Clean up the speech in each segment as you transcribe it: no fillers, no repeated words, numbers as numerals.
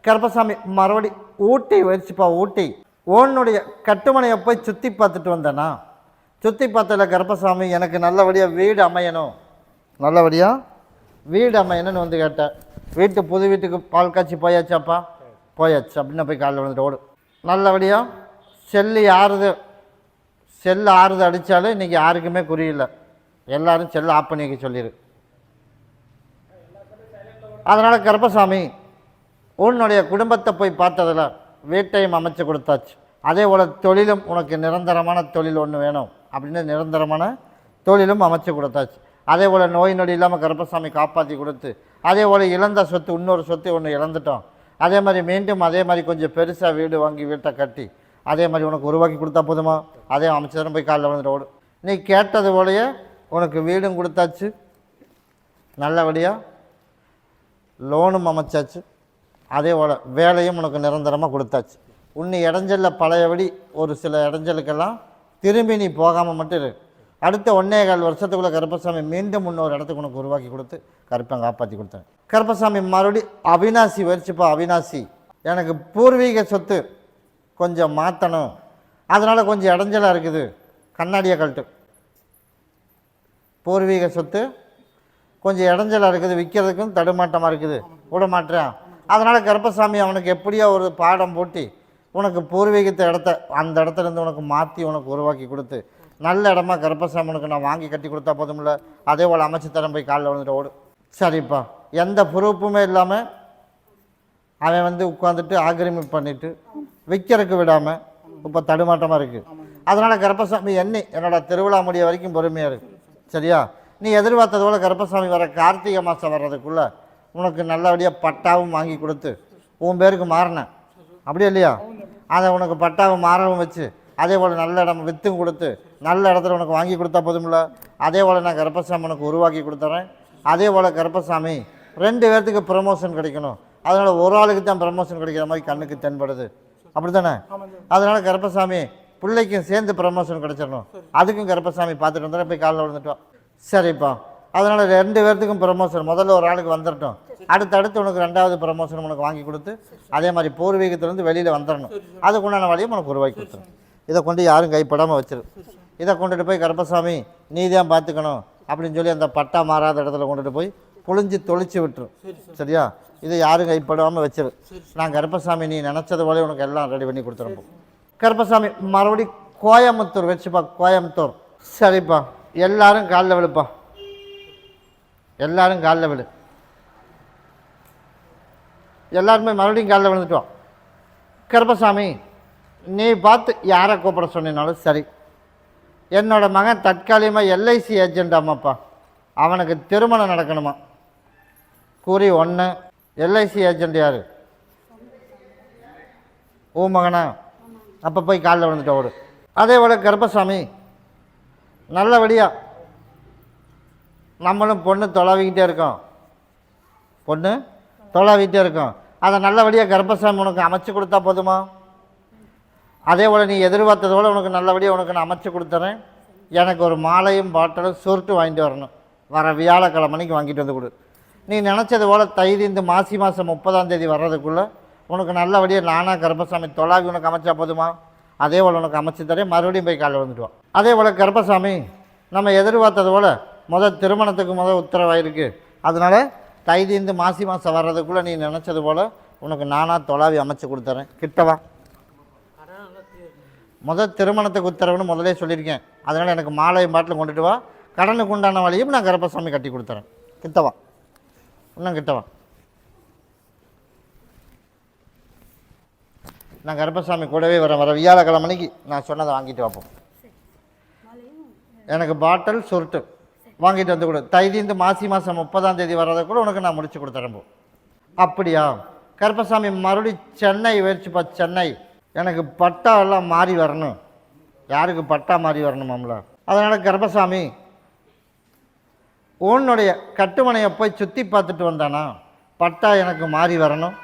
கருப்பசாமி மறுபடி ஊட்டி வச்சுப்பா. ஊட்டி உன்னுடைய கட்டுமனையை போய் சுற்றி பார்த்துட்டு வந்தேனா? சுற்றி பார்த்ததில் கருப்பசாமி எனக்கு நல்லபடியாக வீடு அமையணும், நல்லபடியாக வீடு அமையணும்னு வந்து கேட்டேன். புது வீட்டுக்கு பால் காய்ச்சி போயாச்சாப்பா? போயாச்சு அப்படின்னு போய் காலையில் வந்துட்டு ஓடு. நல்லபடியாக செல்லு ஆறுது அடித்தாலும் இன்றைக்கி யாருக்குமே குறியில்லை, எல்லோரும் செல்லு ஆஃப் பண்ணிக்க சொல்லிடு. அதனால் கருப்பசாமி உன்னுடைய குடும்பத்தை போய் பார்த்ததில் வீட்டையும் அமைச்சு கொடுத்தாச்சு. அதே போல் தொழிலும் உனக்கு நிரந்தரமான தொழில் ஒன்று வேணும் அப்படின்னு நிரந்தரமான தொழிலும் அமைச்சு கொடுத்தாச்சு. அதே போல் நோய் நொடி இல்லாமல் கருப்பசாமி காப்பாற்றி கொடுத்து, அதே போல் இழந்த சொத்து இன்னொரு சொத்து ஒன்று இழந்துட்டோம், அதே மாதிரி மீண்டும் அதே மாதிரி கொஞ்சம் பெருசாக வீடு வாங்கி வீட்டை கட்டி அதே மாதிரி உனக்கு உருவாக்கி கொடுத்தா போதுமா? அதே அமைச்சு தானே போய் காலையில் வந்துட்டு ஓடு. நீ கேட்டது போலயே உனக்கு வீடும் கொடுத்தாச்சு, நல்லபடியாக லோனும் அமைச்சாச்சு, அதே போல் வேலையும் உனக்கு நிரந்தரமாக கொடுத்தாச்சு. உன்னை இடைஞ்சலில் பழையபடி ஒரு சில இடைஞ்சலுக்கெல்லாம் திரும்பி நீ போகாமல் மட்டும் இரு. அடுத்த 1.25 வருஷத்துக்குள்ளே கருப்பசாமி மீண்டும் இன்னொரு இடத்துக்கு உனக்கு உருவாக்கி கொடுத்து கருப்பன் காப்பாற்றி கொடுத்தேன். கருப்பசாமி மறுபடி அவினாசி வரிச்சுப்பா. அவினாசி எனக்கு பூர்வீக சொத்து கொஞ்சம் மாற்றணும், அதனால் கொஞ்சம் இடைஞ்சலாக இருக்குது, கண்ணாடியை கழட்டு. பூர்வீக சொத்து கொஞ்சம் இடைஞ்சலாக இருக்குது, விற்கிறதுக்கும் தடுமாட்டமாக இருக்குது, விட மாட்டேன். அதனால் கருப்பசாமி அவனுக்கு எப்படியோ ஒரு பாடம் போட்டி உனக்கு பூர்வீகத்தை அந்த இடத்துலேருந்து உனக்கு மாற்றி உனக்கு உருவாக்கி கொடுத்து நல்ல இடமா கருப்பசாமி உனக்கு நான் வாங்கி கட்டி கொடுத்தா போதும்ல. அதே போல் அமைச்சு தரம் போய் காலில் வந்துட்டு ஓடு. சரிப்பா, எந்த ப்ரூஃபுமே இல்லாமல் அவன் வந்து உட்காந்துட்டு ஆக்கிரமிப்பு பண்ணிவிட்டு விற்கிறதுக்கு விடாமல் இப்போ தடுமாட்டமாக இருக்குது. அதனால் கருப்பசாமி என்னோட திருவிழா முடிய வரைக்கும் பொறுமையாக இருக்குது. சரியா? நீ எதிர்பார்த்தது போல் கருப்பசாமி வர கார்த்திகை மாதம் வர்றதுக்குள்ளே உனக்கு நல்லபடியாக பட்டாவும் வாங்கி கொடுத்து உன் பேருக்கு மாறினேன், அப்படியே இல்லையா? அதை உனக்கு பட்டாவும் மாறவும் வச்சு அதே போல் நல்ல இடம் விற்றும் கொடுத்து நல்ல இடத்துல உனக்கு வாங்கி கொடுத்தா போதும்ல. அதே போல் நான் கருப்பசாமி உனக்கு உருவாக்கி கொடுத்துறேன். அதே போல் கருப்பசாமி 2 பேர்த்துக்கு ப்ரமோஷன் கிடைக்கணும், அதனால் ஒரு ஆளுக்கு தான் ப்ரமோஷன் கிடைக்கிற மாதிரி கண்ணுக்கு தென்படுது, அப்படி தானே? அதனால் கருப்பசாமி பிள்ளைக்கும் சேர்ந்து ப்ரமோஷன் கிடைச்சிடணும், அதுக்கும் கருப்பசாமி பார்த்துட்டு வந்தால் போய் காலில் விழுந்துட்டோம். சரிப்பா, அதனால் 2 பேர்த்துக்கும் ப்ரமோஷன் முதல்ல ஒரு ஆளுக்கு வந்துடட்டும், அடுத்தடுத்து உனக்கு 2வது ப்ரமோஷன் உனக்கு வாங்கி கொடுத்து அதே மாதிரி பூர்வீகத்திலேருந்து வெளியில் வந்துடணும், அதுக்குண்டான வழியும் உனக்கு உருவாக்கி கொடுத்துரும். இதை கொண்டு யாரும் கைப்படாமல் வச்சிரு. இதை கொண்டுட்டு போய் கருப்பசாமி நீ தான் பார்த்துக்கணும் அப்படின்னு சொல்லி அந்த பட்டா மாறாத இடத்துல கொண்டுட்டு போய் புழிஞ்சு தொளிச்சு விட்டுரும். சரியா? இதை யாரும் கைப்படாமல் வச்சிரு. நான் கருப்பசாமி நீ நினச்சது போல உனக்கு எல்லாம் ரெடி பண்ணி கொடுத்துருப்போம். கருப்பசாமி மறுபடி கோயம்புத்தூர் வச்சுப்பா. கோயம்புத்தூர். சரிப்பா, எல்லாரும் காலில் விழுப்பா, எல்லாரும் காலில் விழு. எல்லாருமே மறுபடியும் காலில் விழுந்துட்டோம். கருப்பசாமி நீ பார்த்து யாரை கூப்பிட சொன்னாலும் சரி, என்னோட மகன் தற்காலிகமாக எல்ஐசி ஏஜென்ட் ஆமாப்பா, அவனுக்கு திருமணம் நடக்கணுமா? கூறி 1. எல்ஐசி ஏஜென்ட் யார்? ஓ மகனா? அப்போ போய் காலில் விழுந்துட்டு ஓடு. அதே போல் கருப்பசாமி நல்லபடியாக நம்மளும் பொண்ணு தொலைவிக்கிட்டே இருக்கோம், பொண்ணு தொலைவிக்கிட்டே இருக்கோம், அதை நல்லபடியாக கருப்பசாமி உனக்கு அமைச்சு கொடுத்தா போதுமா? அதே போல் நீ எதிர்பார்த்தது போல் உனக்கு நல்லபடியாக உனக்கு நான் அமைச்சு கொடுத்துறேன். எனக்கு ஒரு மாலையும் பாட்டலும் சுருட்டு வாங்கிட்டு வரணும், வர வியாழக்கிழமைக்கு வாங்கிட்டு வந்து கொடு. நீ நினச்சது போல் தைதீந்து மாசி மாதம் 30ஆம் தேதி வர்றதுக்குள்ளே உனக்கு நல்லபடியாக நானாக கருப்பசாமி தொலாவி உனக்கு அமைச்சா போதுமா? அதே போல் உனக்கு அமைச்சு தரேன். மறுபடியும் போய் காலையில் வந்துடுவான். அதே போல் கருப்பசாமி நம்ம எதிர்பார்த்தது போல் திருமணத்துக்கு உத்தரவாயிருக்கு, அதனால் தைதீந்து மாசி மாதம் வர்றதுக்குள்ளே நீ நினச்சது போல் உனக்கு நானாக தொலாவி அமைச்சு கொடுத்துறேன். கிட்டவா? திருமணத்துக்கு உத்தரவுன்னு முதலே சொல்லியிருக்கேன், அதனால் எனக்கு மாலையும் பாட்டில் கொண்டுட்டு வா, கடனுக்கு உண்டான வழியும் நான் கருப்பசாமி கட்டி கொடுத்துறேன். கிட்டவா, இன்னும் கிட்டவா. நான் கருப்பசாமி கூடவே வர வியாழக்கிழமைக்கு நான் சொன்னதை வாங்கிட்டு வைப்போம். எனக்கு பாட்டில் சுருட்டு வாங்கிட்டு வந்து கொடு. தைதீந்து மாசி மாதம் 30ஆம் தேதி வர்றதை கூட உனக்கு நான் முடிச்சு கொடுத்துறேன். அப்படியா? கருப்பசாமி மறுபடி சென்னை வச்சுப்பா. சென்னை எனக்கு பட்டா எல்லாம் மாறி வரணும். யாருக்கு பட்டா மாறி வரணுமாம்ல? அதனால் கருப்பசாமி உன்னுடைய கட்டுமனையை போய் சுற்றி பார்த்துட்டு வந்தானா பட்டா எனக்கு மாறி வரணும்,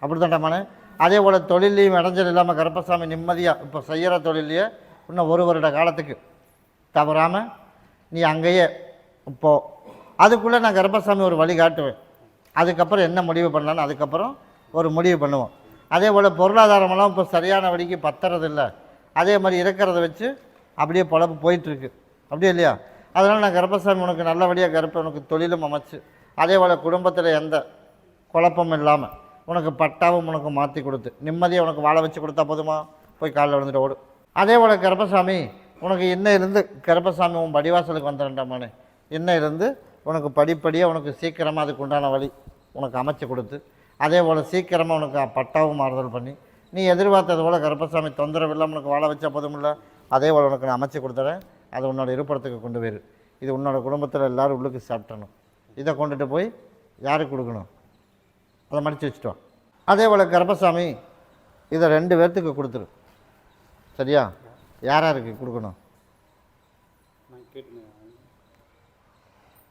அப்படி தாண்டாமானே? அதே போல் தொழிலையும் இடைஞ்சல் இல்லாமல் கருப்பசாமி நிம்மதியாக இப்போ செய்கிற தொழிலையே இன்னும் 1 வருட காலத்துக்கு தவறாமல் நீ அங்கேயே இப்போது அதுக்குள்ளே நான் கருப்பசாமி ஒரு வழி காட்டுவேன். அதுக்கப்புறம் என்ன முடிவு பண்ணலான்னு அதுக்கப்புறம் ஒரு முடிவு பண்ணுவோம். அதே போல் பொருளாதாரமெல்லாம் இப்போ சரியான வழிக்கு பத்துறதில்லை. அதே மாதிரி இருக்கிறத வச்சு அப்படியே பொழப்பு போயிட்டுருக்கு, அப்படியே இல்லையா? அதனால் நான் கருப்பசாமி உனக்கு நல்லபடியாக கருப்பை உனக்கு தொழிலும் அமைச்சு, அதே போல் குடும்பத்தில் எந்த குழப்பமும் இல்லாமல் உனக்கு பட்டாவும் உனக்கு மாற்றி கொடுத்து நிம்மதியாக உனக்கு வாழ வச்சு கொடுத்தா போதுமா? போய் காலில் விழுந்துட்டு ஓடும். அதே போல் கருப்பசாமி உனக்கு இன்னையிலேருந்து கருப்பசாமி உன் படிவாசலுக்கு வந்துடண்டாமானே, இன்னையிலேருந்து உனக்கு படிப்படியாக உனக்கு சீக்கிரமாக அதுக்கு உண்டான வழி உனக்கு அமைச்சு கொடுத்து, அதே போல் சீக்கிரமாக உனக்கு பட்டாவும் மாறுதல் பண்ணி, நீ எதிர்பார்த்தது போல் கருப்பசாமி தொந்தரவு இல்லாமல் உனக்கு வாழ வச்சா போதுமில்ல, அதே போல் உனக்கு நான் அமைச்சு கொடுத்துறேன். அதை உன்னோட இருப்பிடத்துக்கு கொண்டு போயிரு. இது உன்னோட குடும்பத்தில் எல்லோரும் உள்ளுக்கு சாப்பிட்டணும். இதை கொண்டுட்டு போய் யாருக்கு கொடுக்கணும்? அதை மடித்து வச்சுட்டோம். அதே போல் கருப்பசாமி இதை 2 பேர்த்துக்கு கொடுத்துரு. சரியா? யார் யாருக்கு கொடுக்கணும்?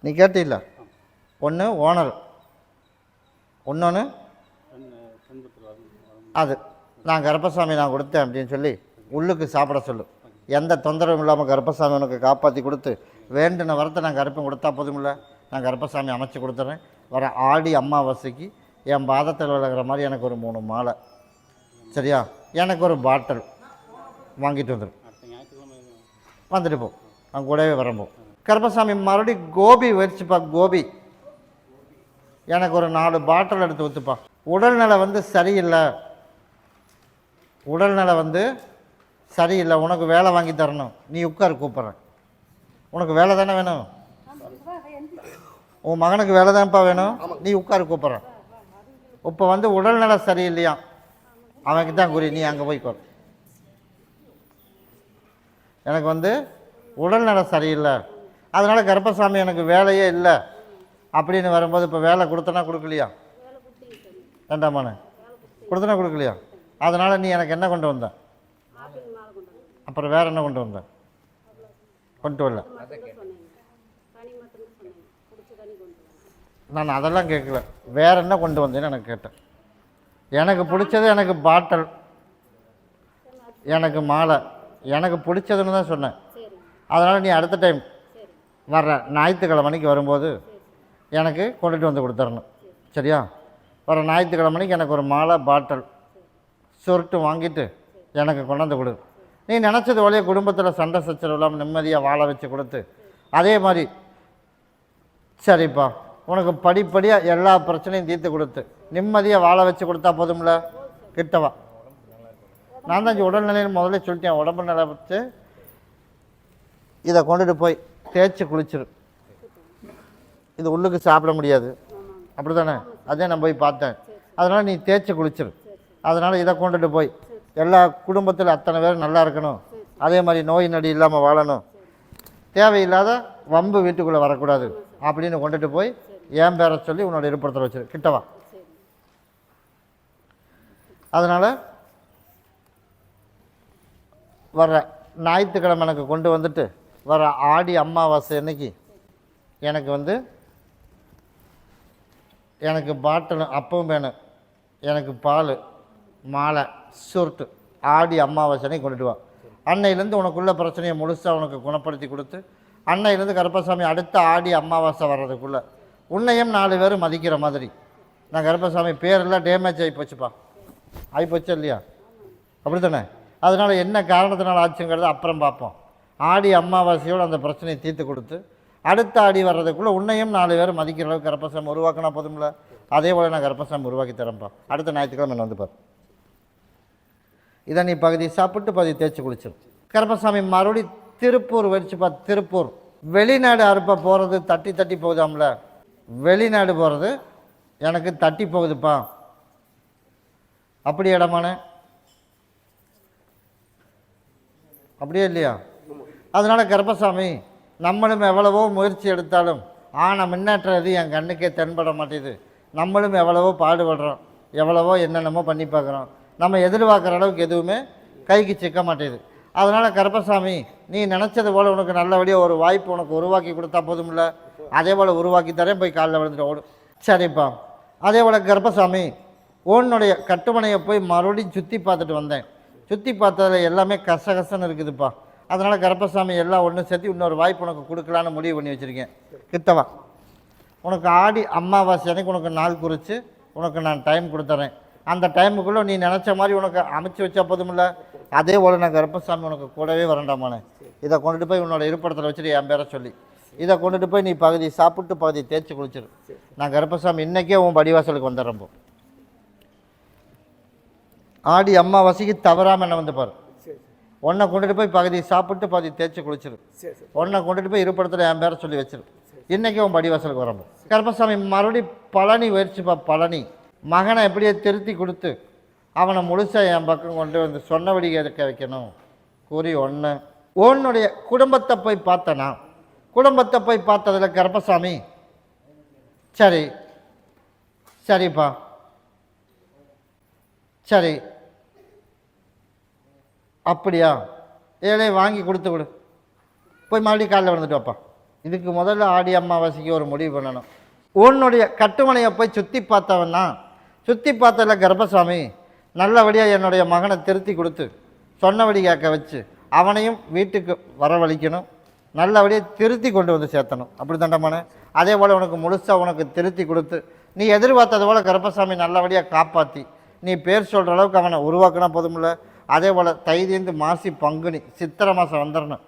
நீ கேட்டில்ல, ஒன்று ஓனர், இன்னொன்று அது நான் கருப்பசாமி நான் கொடுத்தேன் அப்படின்னு சொல்லி உள்ளுக்கு சாப்பிட சொல்லு. எந்த தொந்தரவும் இல்லாமல் கருப்பசாமி உனக்கு காப்பாற்றி கொடுத்து வேண்டின வரத்தை நான் கருப்பம் கொடுத்தா போதுமில்ல, நான் கருப்பசாமி அமைச்சு கொடுத்துறேன். வர ஆடி அமாவாசைக்கு என் பாதத்தில் விளக்குற மாதிரி எனக்கு ஒரு 3 மாலை, சரியா? எனக்கு ஒரு பாட்டில் வாங்கிட்டு வந்துடும். வந்துட்டு போ, நான் கூடவே வரம்போ. கருப்பசாமி மறுபடியும் கோபி வச்சுப்பா. கோபி எனக்கு ஒரு 4 பாட்டில் எடுத்து ஊற்றுப்பா. உடல்நிலை சரியில்லை, உடல்நிலை சரியில்லை, உனக்கு வேலை வாங்கி தரணும். நீ உட்கார், கூப்பிட்றேன். உனக்கு வேலை தானே வேணும்? உன் மகனுக்கு வேலை தான்ப்பா வேணும். நீ உட்கார், கூப்பிட்றேன். இப்போ உடல்நிலை சரியில்லையா, அவனுக்கு தான் குறி. நீ அங்கே போய் கோர். எனக்கு உடல்நிலை சரியில்லை, அதனால் கருப்பசாமி எனக்கு வேலையே இல்லை அப்படின்னு வரும்போது இப்போ வேலை கொடுத்தனா கொடுக்கலையா? வேண்டாமாண்ணே, கொடுத்தனா கொடுக்கலையா? அதனால் நீ எனக்கு என்ன கொண்டு வந்த? அப்புறம் வேறு என்ன கொண்டு வந்த? கொண்டு வரல. நான் அதெல்லாம் கேட்கல, வேறு என்ன கொண்டு வந்தேன்னு எனக்கு கேட்டேன். எனக்கு பிடிச்சது எனக்கு பாட்டில், எனக்கு மாலை, எனக்கு பிடிச்சதுன்னு தான் சொன்னேன். அதனால் நீ அடுத்த டைம் வர்ற ஞாயிற்றுக்கிழமைக்கு வரும்போது எனக்கு கொண்டுட்டு வந்து கொடுத்துடணும், சரியா? வர ஞாயிற்றுக்கிழமைக்கு எனக்கு ஒரு மாலை பாட்டில் சுருட்டு வாங்கிட்டு எனக்கு கொண்டாந்து கொடு. நீ நினச்சது வழியே குடும்பத்தில் சண்டை சச்சரவு இல்லாமல் நிம்மதியாக வாழ வச்சு கொடுத்து, அதே மாதிரி சரிப்பா உனக்கு படிப்படியாக எல்லா பிரச்சனையும் தீர்த்து கொடுத்து நிம்மதியாக வாழ வச்சு கொடுத்தா போதும்ல. கிட்டவா, நான் தான் உடல்நிலைன்னு முதல்ல சொல்லிட்டேன். உடம்பு நிலை வச்சு இதை கொண்டுட்டு போய் தேய்ச்சி குளிச்சிரு. இது உள்ளுக்கு சாப்பிட முடியாது, அப்படி தானே? அதே நான் போய் பார்த்தேன். அதனால் நீ தேய்ச்சி குளிச்சிரு. அதனால் இதை கொண்டுட்டு போய் எல்லா குடும்பத்தில் அத்தனை பேரும் நல்லா இருக்கணும், அதே மாதிரி நோய் நொடி இல்லாமல் வாழணும், தேவையில்லாத வம்பு வீட்டுக்குள்ளே வரக்கூடாது அப்படின்னு கொண்டுட்டு போய் என் பேரை சொல்லி உன்னோட இருப்பிடத்தில் வச்சிரு. கிட்டவா. அதனால் வர்ற ஞாயிற்றுக்கிழமை எனக்கு கொண்டு வந்துட்டு வர ஆடி அமாவாசை அன்னைக்கு எனக்கு பாட்டில் அப்பவும் வேணும், எனக்கு பால் மாலை சுருட்டு ஆடி அமாவாசை அன்னைக்கு கொண்டுட்டு வா. அன்னையிலேருந்து உனக்குள்ள பிரச்சனையை முழுசாக உனக்கு குணப்படுத்தி கொடுத்து, அன்னையிலேருந்து கருப்பசாமி அடுத்த ஆடி அமாவாசை வர்றதுக்குள்ளே உன்னையும் 4 பேர் மதிக்கிற மாதிரி நான் கருப்பசாமி பேரெல்லாம் டேமேஜ் ஆகி போச்சுப்பா. ஆகிப்போச்சா இல்லையா? அப்படி தானே? அதனால் என்ன காரணத்தினால் ஆச்சுங்கிறத அப்புறம் பார்ப்போம். ஆடி அமாவாசையோடு அந்த பிரச்சனையை தீர்த்து கொடுத்து அடுத்த ஆடி வர்றதுக்குள்ளே உன்னையும் 4 பேர் மதிக்கிற அளவுக்கு கருப்பசாமி உருவாக்கினா போதும்ல. அதே போல் நான் கருப்பசாமி உருவாக்கி தரேன்ப்பா. அடுத்த ஞாயிற்றுக்கிழமை என்ன வந்துப்பார். இதை நீ பகுதி சாப்பிட்டு பகுதி தேய்ச்சி குளிச்சிடும். கருப்பசாமி மறுபடி திருப்பூர் வச்சுப்பா. திருப்பூர் வெளிநாடு அறுப்பா போகிறது தட்டி தட்டி போகுதாம்ல. வெளிநாடு போகிறது எனக்கு தட்டி போகுதுப்பா. அப்படி இடமான அப்படியே இல்லையா? அதனால் கருப்பசாமி நம்மளும் எவ்வளவோ முயற்சி எடுத்தாலும் ஆனால் முன்னேற்றம் எது என் கண்ணுக்கே தென்பட மாட்டேது. நம்மளும் எவ்வளவோ பாடுபடுறோம், எவ்வளவோ என்னென்னமோ பண்ணி பார்க்குறோம், நம்ம எதிர்பார்க்குற அளவுக்கு எதுவுமே கைக்கு சிக்க மாட்டேது. அதனால் கருப்பசாமி நீ நினச்சது போல் உனக்கு நல்லபடியாக ஒரு வாய்ப்பு உனக்கு உருவாக்கி கொடுத்தா போதும்ல. அதே போல் உருவாக்கி தரேன், போய் காலில் விழுந்துட்டு ஓடும். சரிப்பா. அதே போல் கருப்பசாமி உன்னுடைய கட்டுமனையை போய் மறுபடியும் சுற்றி பார்த்துட்டு வந்தேன். சுற்றி பார்த்ததில் எல்லாமே கசகசன்னு இருக்குதுப்பா. அதனால் கருப்பசாமி எல்லாம் ஒன்று சேர்த்து இன்னொரு வாய்ப்பு உனக்கு கொடுக்கலான்னு முடிவு பண்ணி வச்சுருக்கேன். கிட்டவா. உனக்கு ஆடி அமாவாசை அன்னைக்கு உனக்கு நாள் குறித்து உனக்கு நான் டைம் கொடுத்துறேன். அந்த டைமுக்குள்ளே நீ நினச்ச மாதிரி உனக்கு அமைச்சு வச்சா போதுமில்ல. அதே போல் நான் கருப்பசாமி உனக்கு கூடவே வரண்டாமானே. இதை கொண்டுட்டு போய் உன்னோட இருப்பிடத்தில் வச்சுட்டு என் பேரை சொல்லி இதை கொண்டுட்டு போய் நீ பகுதி சாப்பிட்டு பகுதி தேய்ச்சி குளிச்சிரு. நான் கருப்பசாமி இன்றைக்கே உன் படிவாசலுக்கு வந்துடுறப்போ ஆடி அம்மாவாசைக்கு தவறாமல் என்ன வந்து பாரு. ஒன்றை கொண்டுட்டு போய் பகுதி சாப்பிட்டு பகுதி தேய்ச்சி குளிச்சிரு. ஒன்றை கொண்டுட்டு போய் இருப்பிடத்தில் என் பேரை சொல்லி வச்சிரு. இன்றைக்கி உன் படிவாசலுக்கு வரப்போ கருப்பசாமி மறுபடியும் பழனி முயற்சிப்பா. பழனி மகனை எப்படியே திருத்தி கொடுத்து அவனை முழுசாக என் பக்கம் கொண்டு வந்து சொன்னபடி எடுக்க வைக்கணும் கூறி ஒன்று. உன்னுடைய குடும்பத்தை போய் பார்த்தனா, குடும்பத்தை போய் பார்த்ததில் கருப்பசாமி சரி சரிப்பா சரி அப்படியா ஏழை வாங்கி கொடுத்து விடு, போய் மறுபடியும் காலையில் வந்துட்டு வாப்பா. இதுக்கு முதல்ல ஆடி அம்மாவாசைக்கு ஒரு முடிவு பண்ணணும். உன்னுடைய கட்டுமனையை போய் சுற்றி பார்த்தவன்னா, சுற்றி பார்த்ததில் கர்ப்பசாமி நல்லபடியாக என்னுடைய மகனை திருத்தி கொடுத்து சொன்னபடி கேட்க வச்சு அவனையும் வீட்டுக்கு வரவழைக்கணும், நல்லபடியாக திருத்தி கொண்டு வந்து சேர்த்தணும். அப்படி தண்டமான அதே போல் உனக்கு முழுசாக உனக்கு திருத்தி கொடுத்து நீ எதிர்பார்த்தது போல் கர்ப்பசாமி நல்லபடியாக காப்பாற்றி நீ பேர் சொல்கிற அளவுக்கு அவனை உருவாக்கினா போதுமில்ல. அதே போல் தைதேந்து மாசி பங்குனி சித்திரை மாதம் வந்துடணும்.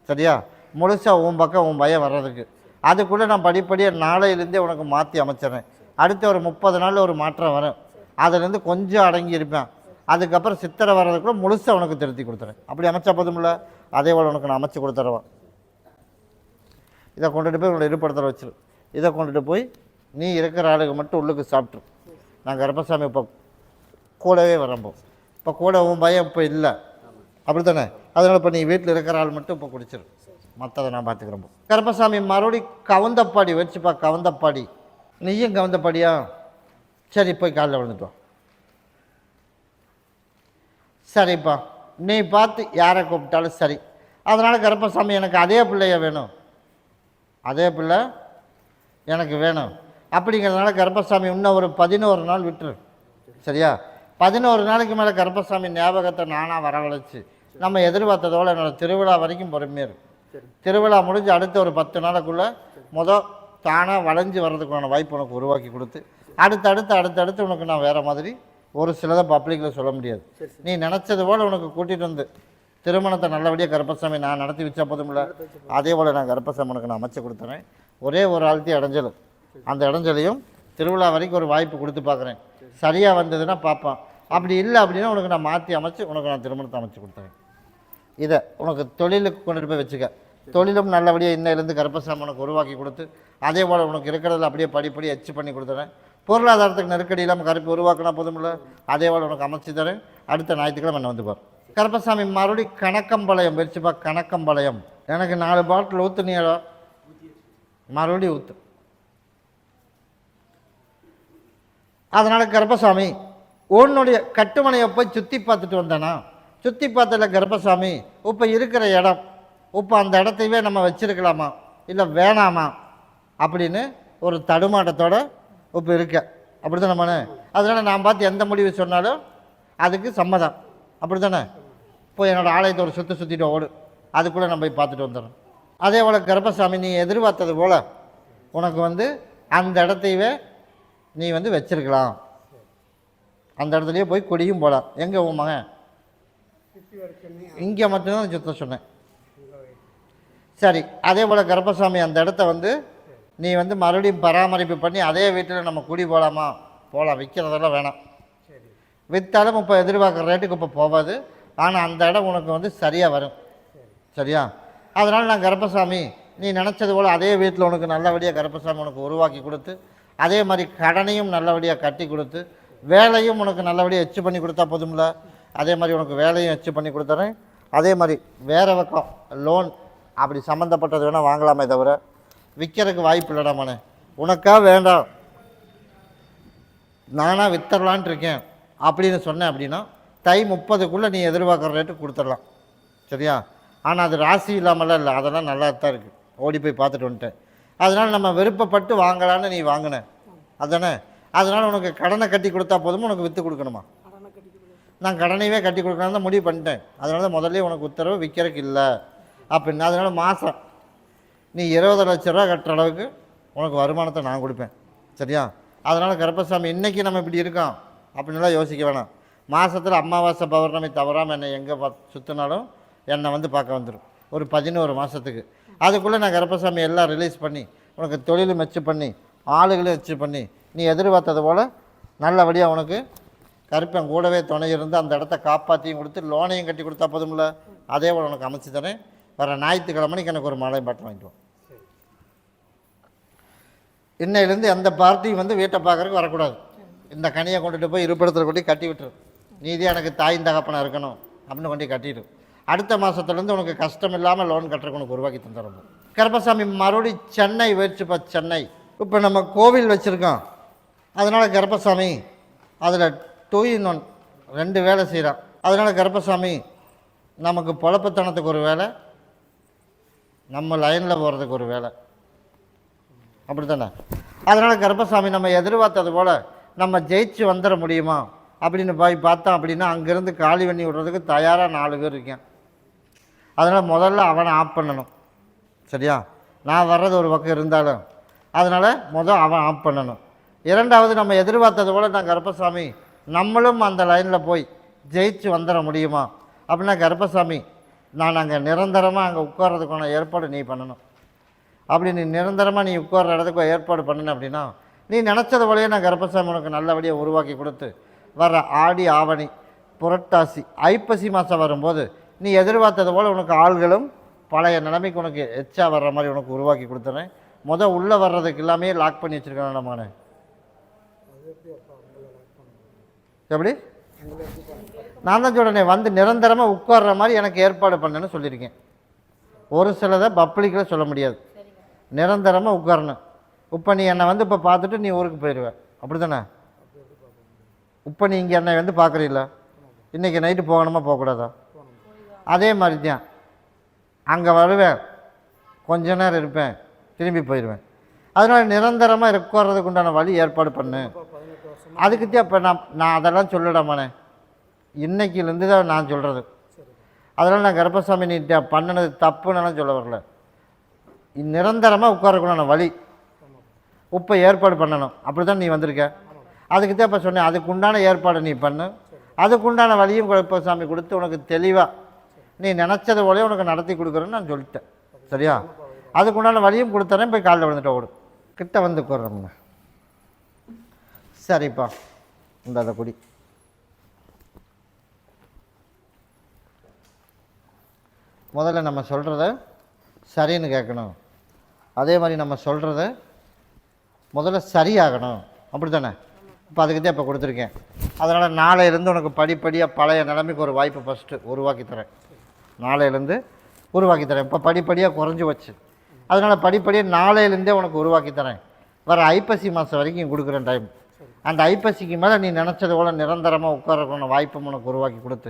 சரியா? முழுசாக உன் பக்கம் உன் பயம் வர்றதுக்கு அதுக்குள்ளே நான் படிப்படியாக நாளையிலேருந்தே உனக்கு மாற்றி அமைச்சிட்றேன். அடுத்த ஒரு 30 நாளில் ஒரு மாற்றம் வரும். அதுலேருந்து கொஞ்சம் அடங்கி இருப்பேன். அதுக்கப்புறம் சித்திரை வர்றதுக்குள்ளே முழுசாக உனக்கு திருத்தி கொடுத்துறேன். அப்படி அமைச்சா போதுமில்ல. அதே போல் உனக்கு நான் அமைச்சு கொடுத்துருவேன். இதை கொண்டுட்டு போய் உன்னோட இருப்படத்தில் வச்சிரு. இதை கொண்டுட்டு போய் நீ இருக்கிற ஆளுக்கு மட்டும் உள்ளுக்கு சாப்பிட்ரு. நான் கருப்பசாமி இப்போ கூடவே வரம்போ. இப்போ கூட உன் பயம் இப்போ இல்லை, அப்படி தானே? அதனால் இப்போ நீ வீட்டில் இருக்கிற ஆள் மட்டும் இப்போ குடிச்சிரு, மற்றதை நான் பார்த்துக்கிறப்போ. கருப்பசாமி மறுபடி கவுந்தப்பாடி வச்சுப்பா. கவுந்தப்பாடி நீயும் கவுந்தப்பாடியா? சரி, போய் காலையில் விழுந்துட்டு வா. சரிப்பா, நீ பார்த்து யாரை கூப்பிட்டாலும் சரி. அதனால் கருப்பசாமி எனக்கு அதே பிள்ளைய வேணும், அதே பிள்ளை எனக்கு வேணும். அப்படிங்கிறதுனால கருப்பசாமி இன்னும் ஒரு 11 நாள் விட்டுரு. சரியா? 11 நாளைக்கு மேலே கருப்பசாமி ஞாபகத்தை நானாக வரவழைச்சி நம்ம எதிர்பார்த்ததோடு என்னோடய திருவிழா வரைக்கும் பொறுமையாக இருக்கும். திருவிழா முடிஞ்சு அடுத்த ஒரு 10 நாளைக்குள்ளே தானாக வளைஞ்சு வர்றதுக்கான வாய்ப்பு உனக்கு உருவாக்கி கொடுத்து அடுத்தடுத்து உனக்கு நான் வேறு மாதிரி ஒரு சிலதை பப்ளிக்கில் சொல்ல முடியாது. நீ நினச்சது போல் உனக்கு கூட்டிகிட்டு வந்து திருமணத்தை நல்லபடியாக கருப்பசாமி நான் நடத்தி வச்சா போதுமில்ல. அதே போல் நான் கருப்பசாமி உனக்கு நான் அமைச்சு கொடுத்துறேன். ஒரே ஒரு ஆழ்த்தி இடைஞ்சல், அந்த இடைஞ்சலையும் திருவிழா வரைக்கும் ஒரு வாய்ப்பு கொடுத்து பார்க்குறேன். சரியாக வந்ததுன்னா பார்ப்பான், அப்படி இல்லை அப்படின்னா உனக்கு நான் மாற்றி அமைச்சு உனக்கு நான் திருமணத்தை அமைச்சு கொடுத்துறேன். இதை உனக்கு தொழிலுக்கு கொண்டுட்டு போய் வச்சுக்க. தொழிலும் நல்லபடியாக இன்னையிலேருந்து கருப்பசாமி உனக்கு உருவாக்கி கொடுத்து அதே போல் உனக்கு இருக்கிறதில் அப்படியே படிப்படி எச்சு பண்ணி கொடுத்துறேன். பொருளாதாரத்துக்கு நெருக்கடி இல்லாமல் கருப்பு உருவாக்கினா போதுமில்ல. அதே போல் உனக்கு அமைச்சு தரேன். அடுத்த ஞாயிற்றுக்கிழமை என்ன வந்து பார். கருப்பசாமி மறுபடி கணக்கம்பாளையம் போயிடுச்சுப்பா. கணக்கம்பாளையம் எனக்கு 4 பாட்டில் ஊற்று, நீ மறுபடியும் ஊற்று. அதனால் கருப்பசாமி உன்னுடைய கட்டுமனையை போய் சுற்றி பார்த்துட்டு வந்தேனா, சுற்றி பார்த்ததில் கருப்பசாமி இப்போ இருக்கிற இடம், இப்போ அந்த இடத்தையே நம்ம வச்சிருக்கலாமா இல்லை வேணாமா அப்படின்னு ஒரு தடுமாட்டத்தோடு இப்போ இருக்க. அப்படி தானே மனு? அதனால் நான் பார்த்து எந்த முடிவு சொன்னாலும் அதுக்கு சம்மதம். அப்படி தானே? இப்போ என்னோடய ஆலயத்தை ஒரு சுற்றிட்டு ஓடு, அதுக்குள்ளே நம்ம போய் பார்த்துட்டு வந்துடுறோம். அதே போல் கருப்பசாமி நீ எதிர்பார்த்தது போல் உனக்கு அந்த இடத்தையே நீ வச்சிருக்கலாம். அந்த இடத்துலையே போய் கொடியும் போகலாம். எங்கே உன் மகன்? இங்கே மட்டும்தான் சுத்த சொன்னேன். சரி, அதே போல் கருப்பசாமி அந்த இடத்த நீ மறுபடியும் பராமரிப்பு பண்ணி அதே வீட்டில் நம்ம குடி போகலாமா? போகலாம். விற்கிறதெல்லாம் வேணாம். விற்றாலும் இப்போ எதிர்பார்க்குற ரேட்டுக்கு இப்போ போகாது. ஆனால் அந்த இடம் உனக்கு சரியாக வரும். சரியா? அதனால் நான் கருப்பசாமி நீ நினச்சது போல் அதே வீட்டில் உனக்கு நல்லபடியாக கருப்பசாமி உனக்கு உருவாக்கி கொடுத்து அதே மாதிரி கடனையும் நல்லபடியாக கட்டி கொடுத்து வேலையும் உனக்கு நல்லபடியாக எச்சு பண்ணி கொடுத்தா போதும்ல. அதே மாதிரி உனக்கு வேலையும் எச்சு பண்ணி கொடுத்துறேன். அதே மாதிரி வேறு பக்கம் லோன் அப்படி சம்மந்தப்பட்டது வேணால் வாங்கலாமே தவிர விற்கிறதுக்கு வாய்ப்பு இல்லைடா மனே. உனக்கா வேண்டாம், நானாக வித்தரலான் இருக்கேன் அப்படின்னு சொன்னேன் அப்படின்னா தை 30க்குள்ளே நீ எதிர்பார்க்குற ரேட்டு கொடுத்துடலாம். சரியா? ஆனால் அது ராசி இல்லாமலாம் இல்லை, அதெல்லாம் நல்லா தான் இருக்குது. ஓடி போய் பார்த்துட்டு வந்துட்டேன். அதனால் நம்ம விருப்பப்பட்டு வாங்கலான்னு நீ வாங்கினேன் அதுதானே? அதனால் உனக்கு கடனை கட்டி கொடுத்தா போதுமா, உனக்கு விற்று கொடுக்கணுமா? நான் கடனையே கட்டி கொடுக்கணும்னு தான் முடிவு பண்ணிட்டேன். அதனால தான் முதல்ல உனக்கு உத்தரவு விற்கிறதுக்கு இல்லை அப்படின்னு. அதனால் மாதம் நீ 20 லட்ச ரூபா கட்டுற அளவுக்கு உனக்கு வருமானத்தை நான் கொடுப்பேன். சரியா? அதனால் கருப்பசாமி இன்றைக்கி நம்ம இப்படி இருக்கோம், அப்படின்லாம் யோசிக்க வேணாம். மாதத்தில் அமாவாசை பௌர்ணமி தவறாமல் என்னை எங்கே சுற்றினாலும் என்னை வந்து பார்க்க வந்துடும். ஒரு 11 மாதத்துக்கு. அதுக்குள்ளே நான் கருப்பசாமி எல்லாம் ரிலீஸ் பண்ணி உனக்கு தொழிலும் வச்சு பண்ணி ஆளுகளையும் வச்சு பண்ணி நீ எதிர்பார்த்தது போல் நல்லபடியாக உனக்கு கருப்பன் கூடவே துணை இருந்து அந்த இடத்த காப்பாற்றியும் கொடுத்து லோனையும் கட்டி கொடுத்தா போதும்ல. அதே போல் உனக்கு அமைச்சு தரேன். வர ஞாயிற்றுக்கிழமைக்கு எனக்கு ஒரு மாலை பாட்டு வாங்கிட்டு இன்னையிலேருந்து எந்த பார்ட்டியும் வந்து வீட்டை பார்க்குறதுக்கு வரக்கூடாது. இந்த கனியை கொண்டுட்டு போய் இருப்பிடத்தில் கொண்டு கட்டி விட்டுரு. நீதே எனக்கு தாயின் தகப்பனாக இருக்கணும் அப்படின்னு கொண்டு கட்டிடு. அடுத்த மாதத்துலேருந்து உனக்கு கஷ்டம் இல்லாமல் லோன் கட்டுறதுக்கு உனக்கு உருவாக்கி தந்துடுறோம். கருப்பசாமி மறுபடி சென்னை போயிடுச்சுப்பா. சென்னை இப்போ நம்ம கோவில் வச்சுருக்கோம். அதனால் கருப்பசாமி அதில் 2 in 1 2 வேலை செய்கிறான். அதனால் கருப்பசாமி நமக்கு பொழப்புத்தனத்துக்கு ஒரு வேலை, நம்ம லைனில் போகிறதுக்கு ஒரு வேலை, அப்படி தானே? அதனால் கருப்பசாமி நம்ம எதிர்பார்த்தது போல் நம்ம ஜெயிச்சு வந்துட முடியுமா அப்படின்னு போய் பார்த்தோம் அப்படின்னா அங்கேருந்து காலி பண்ணி விடுறதுக்கு தயாராக 4 பேர் இருக்கேன். அதனால் முதல்ல அவனை ஆஃப் பண்ணணும். சரியா? நான் வர்றது ஒரு பக்கம் இருந்தாலும் அதனால் அவன் ஆஃப் பண்ணணும். இரண்டாவது நம்ம எதிர்பார்த்தது போல் நான் கருப்பசாமி நம்மளும் அந்த லைனில் போய் ஜெயிச்சு வந்துட முடியுமா அப்படின்னா கருப்பசாமி நான் அங்கே நிரந்தரமாக அங்கே உட்கார்றதுக்கான ஏற்பாடு நீ பண்ணணும். அப்படி நீ நிரந்தரமாக நீ உட்கார்ற இடத்துக்கு ஏற்பாடு பண்ணணும் அப்படின்னா நீ நினச்சது போலயே நான் கருப்பசாமி உனக்கு நல்லபடியாக உருவாக்கி கொடுத்து வர ஆடி ஆவணி புரட்டாசி ஐப்பசி மாதம் வரும்போது நீ எதிர்பார்த்தது போல் உனக்கு ஆள்களும் பழைய நிலைமைக்கு உனக்கு எச்சா வர்ற மாதிரி உனக்கு உருவாக்கி கொடுத்துறேன். உள்ளே வர்றதுக்கு எல்லாமே லாக் பண்ணி வச்சுருக்கேன் நம்மானே. எப்படி? நான் தான் சொல்கிறேன் வந்து நிரந்தரமாக உட்கார்ற மாதிரி எனக்கு ஏற்பாடு பண்ணேன்னு சொல்லியிருக்கேன். ஒரு சிலதை பப்ளிக்கில் சொல்ல முடியாது. நிரந்தரமாக உட்காரணும். இப்போ நீ என்னை வந்து இப்போ பார்த்துட்டு நீ ஊருக்கு போயிடுவேன், அப்படி தானே? இப்போ நீ இங்கே என்னை வந்து பார்க்குறீல்ல, இன்றைக்கி நைட்டு போகணுமா போகக்கூடாதா? அதே மாதிரி தான் அங்கே வருவேன், கொஞ்ச நேரம் இருப்பேன், திரும்பி போயிடுவேன். அதனால் நிரந்தரமாக உட்கார்றதுக்கு உண்டான வழி ஏற்பாடு பண்ணு. அதுக்குத்தான் இப்போ நான் அதெல்லாம் சொல்லிடாமானே, இன்னைக்கிலேருந்து தான் நான் சொல்கிறது. அதனால் நான் கருப்பசாமி நீ பண்ணினது தப்புன்னு சொல்ல வரல. நிரந்தரமாக உட்காரக்குண்டான வழி இப்போ ஏற்பாடு பண்ணணும். அப்படி தான் நீ வந்திருக்க. அதுக்குத்தான் இப்போ சொன்னேன், அதுக்குண்டான ஏற்பாடு நீ பண்ணு. அதுக்குண்டான வழியும் கருப்பசாமி கொடுத்து உனக்கு தெளிவாக நீ நினச்சது போலே உனக்கு நடத்தி கொடுக்குறேன்னு நான் சொல்லிட்டேன். சரியா? அதுக்குண்டான வழியும் கொடுத்துறேன். போய் காலில் விழுந்துட்டு ஓடும். கிட்ட வந்து உட்கார்றோம்ங்க. சரிப்பா, இந்த அதை குடி. முதல்ல நம்ம சொல்கிறத சரின்னு கேட்கணும். அதே மாதிரி நம்ம சொல்கிறத முதல்ல சரியாகணும், அப்படி தானே? இப்போ அதுக்கு தான் இப்போ கொடுத்துருக்கேன். அதனால் நாளையிலேருந்து உனக்கு படிப்படியாக பழைய நிலைமைக்கு ஒரு வாய்ப்பு ஃபஸ்ட்டு உருவாக்கி தரேன். நாளையிலேருந்து உருவாக்கி தரேன். இப்போ படிப்படியாக குறைஞ்சி வச்சு, அதனால் படிப்படியாக நாளையிலேருந்தே உனக்கு உருவாக்கி தரேன். வர ஐப்பசி மாதம் வரைக்கும் கொடுக்குறேன் டைம். அந்த ஐப்பசிக்கு மேலே நீ நினச்சது போல் நிரந்தரமாக உட்காரக்கூடிய வாய்ப்பும் உனக்கு உருவாக்கி கொடுத்து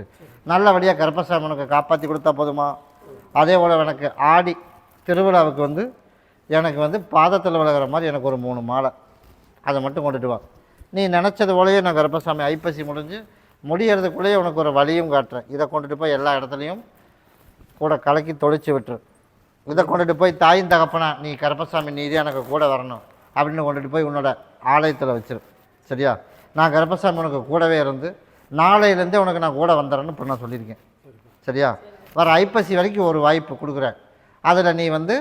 நல்லபடியாக கருப்பசாமி உனக்கு காப்பாற்றி கொடுத்தா போதுமா? அதே போல் எனக்கு ஆடி திருவிழாவுக்கு வந்து எனக்கு வந்து பாதத்தில் விலகிற மாதிரி எனக்கு ஒரு 3 மாலை, அதை மட்டும் கொண்டுட்டு வா. நீ நினச்சது போலயே நான் கருப்பசாமி ஐப்பசி முடிஞ்சு முடியறதுக்குள்ளேயே உனக்கு ஒரு வழியும் காட்டுறேன். இதை கொண்டுட்டு போய் எல்லா இடத்துலையும் கூட கலக்கி தொளிச்சு விட்டுரு. இதை கொண்டுட்டு போய் தாயின் தகப்பனா நீ கருப்பசாமி நீதே எனக்கு கூட வரணும் அப்படின்னு கொண்டுட்டு போய் உன்னோட ஆலயத்தில் வச்சிரு. சரியா? நான் கருப்பசாமி உனக்கு கூடவே இருந்து நாளையிலேருந்தே உனக்கு நான் கூட வந்துடுறேன்னு இப்போ நான் சொல்லியிருக்கேன். சரியா? வர ஐப்பசி வரைக்கும் ஒரு வாய்ப்பு கொடுக்குறேன். அதில் நீ வந்து